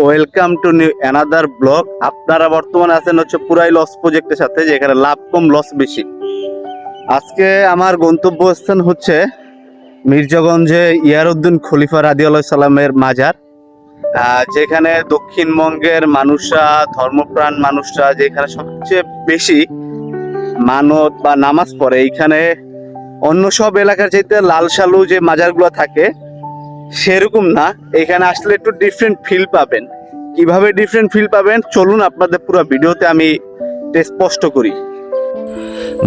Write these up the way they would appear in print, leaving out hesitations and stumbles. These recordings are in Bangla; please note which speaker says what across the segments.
Speaker 1: Welcome to new another blog. আপনারা বর্তমানে আছেন হচ্ছে পুরাই লস প্রজেক্টের সাথে, যেখানে লাভ কম লস বেশি। আজকে আমার গন্তব্যস্থান হচ্ছে মির্জাগঞ্জে ইয়ারউদ্দিন খলিফা রাদিয়াল্লাহু সালামের মাজার, যেখানে দক্ষিণবঙ্গের মানুষরা, ধর্মপ্রাণ মানুষরা যেখানে সবচেয়ে বেশি মানত বা নামাজ পড়ে। এইখানে অন্য সব এলাকার চাইতে লাল সালু যে মাজারগুলো থাকে সেরকম না, এখানে আসলে একটু ডিফারেন্ট ফিল পাবেন। কিভাবে ডিফারেন্ট ফিল পাবেন চলুন আপনাদের পুরো ভিডিওতে আমি স্পষ্ট করি।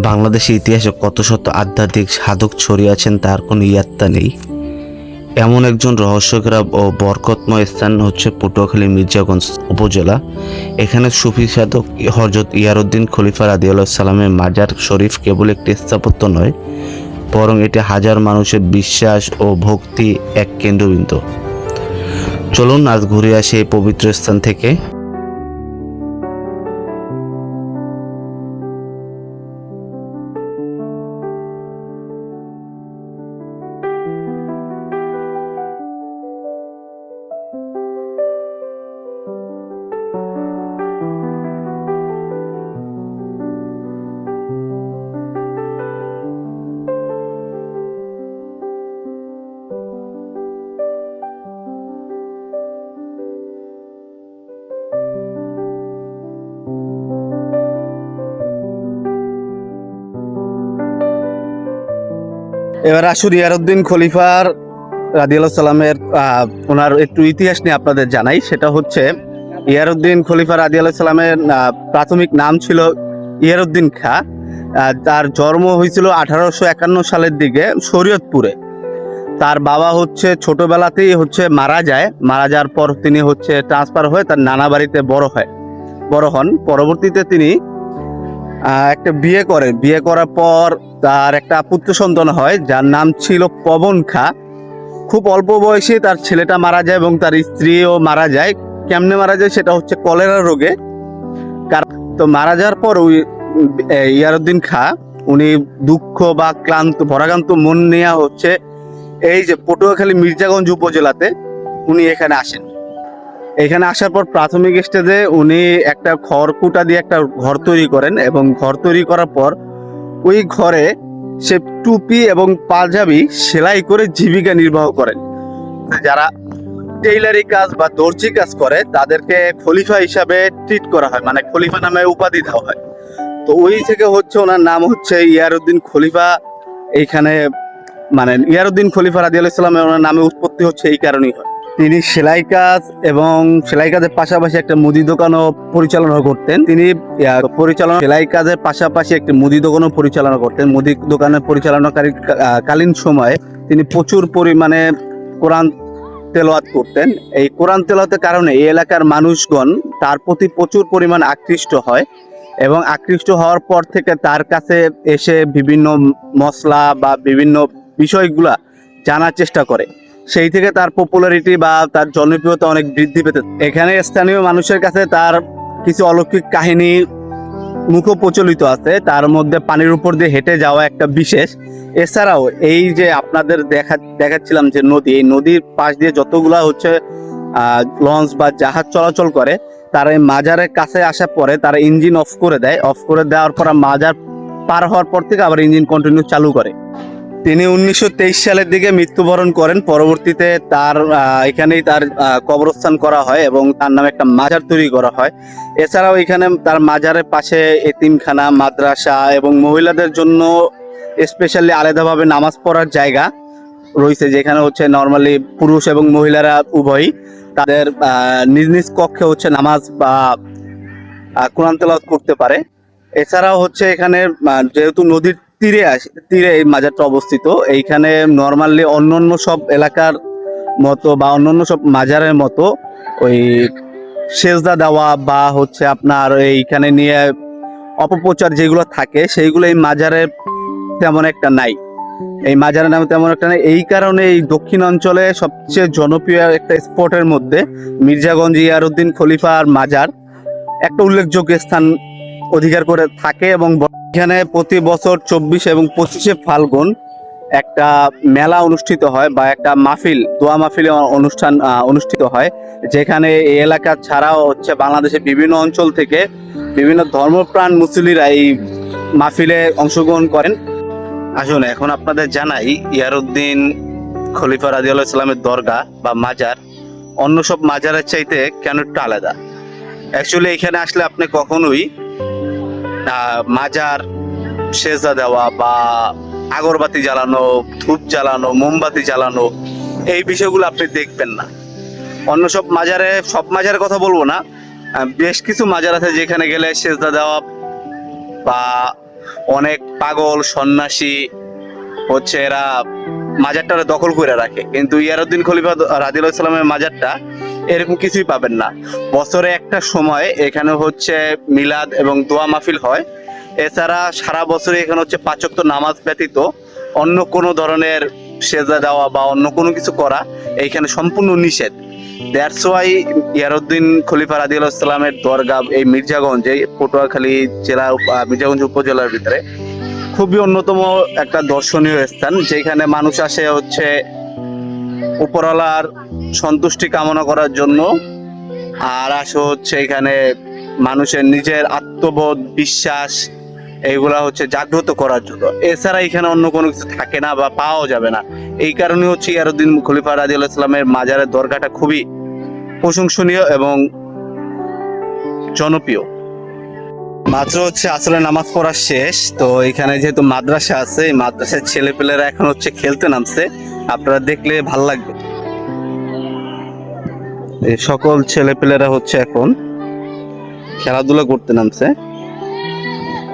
Speaker 2: বাংলাদেশের ইতিহাসে কত শত আধ্যাত্মিক সাধক ছড়িয়ে আছেন তার কোনো ইয়াত্তা নেই। এমন একজন রহস্যগ্রাম ও বরকতময় স্থান হচ্ছে পটুয়াখালী মির্জাগঞ্জ উপজেলা। এখানে সুফি সাধক হযরত ইয়ারউদ্দিন খলিফা রাদিয়াল্লাহু সালামের মাজার শরীফ কেবল একটি স্থাপত্য নয়, বরং এটি হাজার মানুষের বিশ্বাস ও ভক্তি এক কেন্দ্রবিন্দু। চলুন আজ ঘুরে আসি এই পবিত্র স্থান থেকে।
Speaker 1: এবার আসুন ইয়ারউদ্দিন খলিফার রাদিয়াল্লাহু সালামের ওনার একটু ইতিহাস নিয়ে আপনাদের জানাই। সেটা হচ্ছে ইয়ারউদ্দিন খলিফা রাদিয়াল্লাহু সালামের প্রাথমিক নাম ছিল ইয়ারউদ্দিন খাঁ। তার জন্ম হয়েছিল 1851 সালের দিকে শরীয়তপুরে। তার বাবা হচ্ছে ছোটবেলাতেই মারা যায়। মারা যাওয়ার পর তিনি ট্রান্সফার হয়ে তার নানা বাড়িতে বড় হন। পরবর্তীতে তিনি একটা বিয়ে করেন। বিয়ে করার পর তার একটা পুত্র সন্তান হয়, যার নাম ছিল পবন খাঁ। খুব অল্প বয়সে তার ছেলেটা মারা যায় এবং তার স্ত্রীও মারা যায়। কেমনে মারা যায় সেটা হচ্ছে কলেরা রোগে। তো মারা যাওয়ার পর ওই ইয়ারউদ্দিন খাঁ উনি দুঃখ বা ভরাক্রান্ত মন নিয়ে এই যে পটুয়াখালী মির্জাগঞ্জ উপজেলাতে উনি এখানে আসেন। এখানে আসার পর প্রাথমিক স্টেজে উনি একটা খড়কুটা দিয়ে একটা ঘর তৈরি করেন এবং ঘর তৈরি করার পর ওই ঘরে সে টুপি এবং পাঞ্জাবি সেলাই করে জীবিকা নির্বাহ করেন। যারা টেইলারি কাজ বা দর্জি কাজ করে তাদেরকে খলিফা হিসাবে ট্রিট করা হয়, মানে খলিফা নামে উপাধি দেওয়া হয়। তো ওই থেকে ওনার নাম ইয়ারউদ্দিন খলিফা। এইখানে মানে ইয়ারউদ্দিন খলিফা রাদিয়াল্লাহু সালামের ওনার নামে উৎপত্তি এই কারণেই হয়। তিনি সেলাই কাজ এবং সেলাই কাজের পাশাপাশি একটা মুদি দোকানও পরিচালনা করতেন। তিনি সেলাই কাজের পাশাপাশি একটি মুদি দোকানও পরিচালনা করতেন। মুদি দোকানের পরিচালনাকারী কালীন সময়ে তিনি প্রচুর পরিমাণে কোরআন তেলাওয়াত করতেন। এই কোরআন তেলাওয়াতের কারণে এই এলাকার মানুষগণ তার প্রতি প্রচুর পরিমাণ আকৃষ্ট হয় এবং আকৃষ্ট হওয়ার পর থেকে তার কাছে এসে বিভিন্ন মশলা বা বিভিন্ন বিষয়গুলা জানার চেষ্টা করে। সেই থেকে তার পপুলারিটি বা তার জনপ্রিয়তা অনেক বৃদ্ধি পেতে। এখানে স্থানীয় মানুষের কাছে তার কিছু অলৌকিক কাহিনী মুখ প্রচলিত আছে, তার মধ্যে পানির উপর দিয়ে হেঁটে যাওয়া একটা বিশেষ। এছাড়াও এই যে আপনাদের দেখাচ্ছিলাম যে নদী, এই নদীর পাশ দিয়ে যতগুলা লঞ্চ বা জাহাজ চলাচল করে, তারা এই মাজারের কাছে আসার পরে তারা ইঞ্জিন অফ করে দেয়। অফ করে দেওয়ার পর মাজার পার হওয়ার পর থেকে আবার ইঞ্জিন কন্টিনিউ চালু করে। তিনি 1923 সালের দিকে মৃত্যুবরণ করেন। পরবর্তীতে তার এখানেই তার কবরস্থান করা হয় এবং তার নামে একটা মাজার তৈরি করা হয়। এছাড়াও এখানে তার মাজারের পাশে এতিমখানা, মাদ্রাসা এবং মহিলাদের জন্য স্পেশালি আলাদাভাবে নামাজ পড়ার জায়গা রয়েছে, যেখানে নর্মালি পুরুষ এবং মহিলারা উভয়ই তাদের নিজ নিজ কক্ষে নামাজ বা কোরআন তেলাওয়াত করতে পারে। এছাড়াও এখানে যেহেতু নদীর তীরে এই মাজারটা অবস্থিত, এইখানে নর্মালি অন্যান্য সব এলাকার মতো বা অন্যান্য সব মাজারের মতো ওই সেজদা দেওয়া বা আপনার এইখানে নিয়ে অপপ্রচার যেগুলো থাকে সেইগুলো এই মাজারে তেমন একটা নাই। এই মাজারের নামে তেমন একটা নাই। এই কারণে এই দক্ষিণ অঞ্চলে সবচেয়ে জনপ্রিয় একটা স্পটের মধ্যে মির্জাগঞ্জ ইয়ারউদ্দিন খলিফার মাজার একটা উল্লেখযোগ্য স্থান অধিকার করে থাকে। এবং এখানে প্রতি বছর 24 এবং 25 ফাল্গুন একটা মেলা অনুষ্ঠিত হয় বা একটা মাহফিল, দোয়া মাহফিল অনুষ্ঠান অনুষ্ঠিত হয়, যেখানে এই এলাকা ছাড়াও হচ্ছে বাংলাদেশের বিভিন্ন অঞ্চল থেকে বিভিন্ন ধর্মপ্রাণ মুসল্লিরা এই মাহফিলে অংশগ্রহণ করেন। আসুন এখন আপনাদের জানাই ইয়ারউদ্দিন খলিফা রাদিয়াল্লাহু সাল্লামের দরগা বা মাজার অন্য সব মাজারের চাইতে কেন একটু আলাদা। অ্যাকচুয়ালি এখানে আসলে আপনি কখনোই মাজার সেজদা দেওয়া বা আগরবাতি জ্বালানো, ধূপ জ্বালানো, মোমবাতি জ্বালানো এই বিষয়গুলো আপনি দেখবেন না। অন্য সব মাজারে, সব মাজারের কথা বলবো না, বেশ কিছু মাজার আছে যেখানে গেলে সেজদা দেওয়া বা অনেক পাগল সন্ন্যাসী হচ্ছে এরা মাজারটা দখল করে রাখে, কিন্তু ইয়ারউদ্দিন খলিফা রাদিয়াল্লাহু সাল্লামের মাজারটা এরকম কিছুই পাবেন না। বছরে একটা সময় এখানে হচ্ছে মিলাদ এবং দোয়া মাহফিল হয়। এছাড়া সারা বছরে এখানে হচ্ছে 5 ওয়াক্ত নামাজ ব্যতীত অন্য কোনো ধরনের সেজদা দেওয়া বা অন্য কোনো কিছু করা এইখানে সম্পূর্ণ নিষেধ। দ্যাটস ওয়াই ইয়ারউদ্দিন খলিফা রাদিয়াল্লাহু সাল্লামের দরগা এই মির্জাগঞ্জে, পটুয়াখালী জেলার মির্জাগঞ্জ উপজেলার ভিতরে খুবই অন্যতম একটা দর্শনীয় স্থান, যেখানে মানুষ আসে হচ্ছে উপরওয়ালার সন্তুষ্টি কামনা করার জন্য, আর আসে হচ্ছে এখানে মানুষের নিজের আত্মবোধ, বিশ্বাস এইগুলা হচ্ছে জাগ্রত করার জন্য। এছাড়া এখানে অন্য কোনো কিছু থাকে না বা পাওয়া যাবে না। এই কারণে হচ্ছে ইয়ারউদ্দিন খলিফা রাদিয়াল্লাহু সাল্লামের মাজারের দরগাটা খুবই প্রশংসনীয় এবং জনপ্রিয়। মাত্র হচ্ছে আসলে নামাজ পড়া শেষ, তো এখানে যেহেতু মাদ্রাসা আছে, এই মাদ্রাসার ছেলেপেলেরা এখন হচ্ছে খেলতে নামছে, আপনারা দেখলে ভাল লাগবে। এই সকল ছেলেপেলেরা হচ্ছে এখন খেলাধুলা করতে নামছে।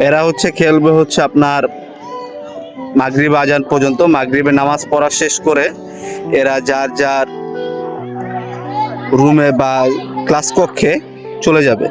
Speaker 1: এরা হচ্ছে খেলবে হচ্ছে আপনার মাগরিব আজান পর্যন্ত। মাগরিবের নামাজ পড়া শেষ করে এরা যার যার রুমে বা ক্লাস কক্ষে চলে যাবে।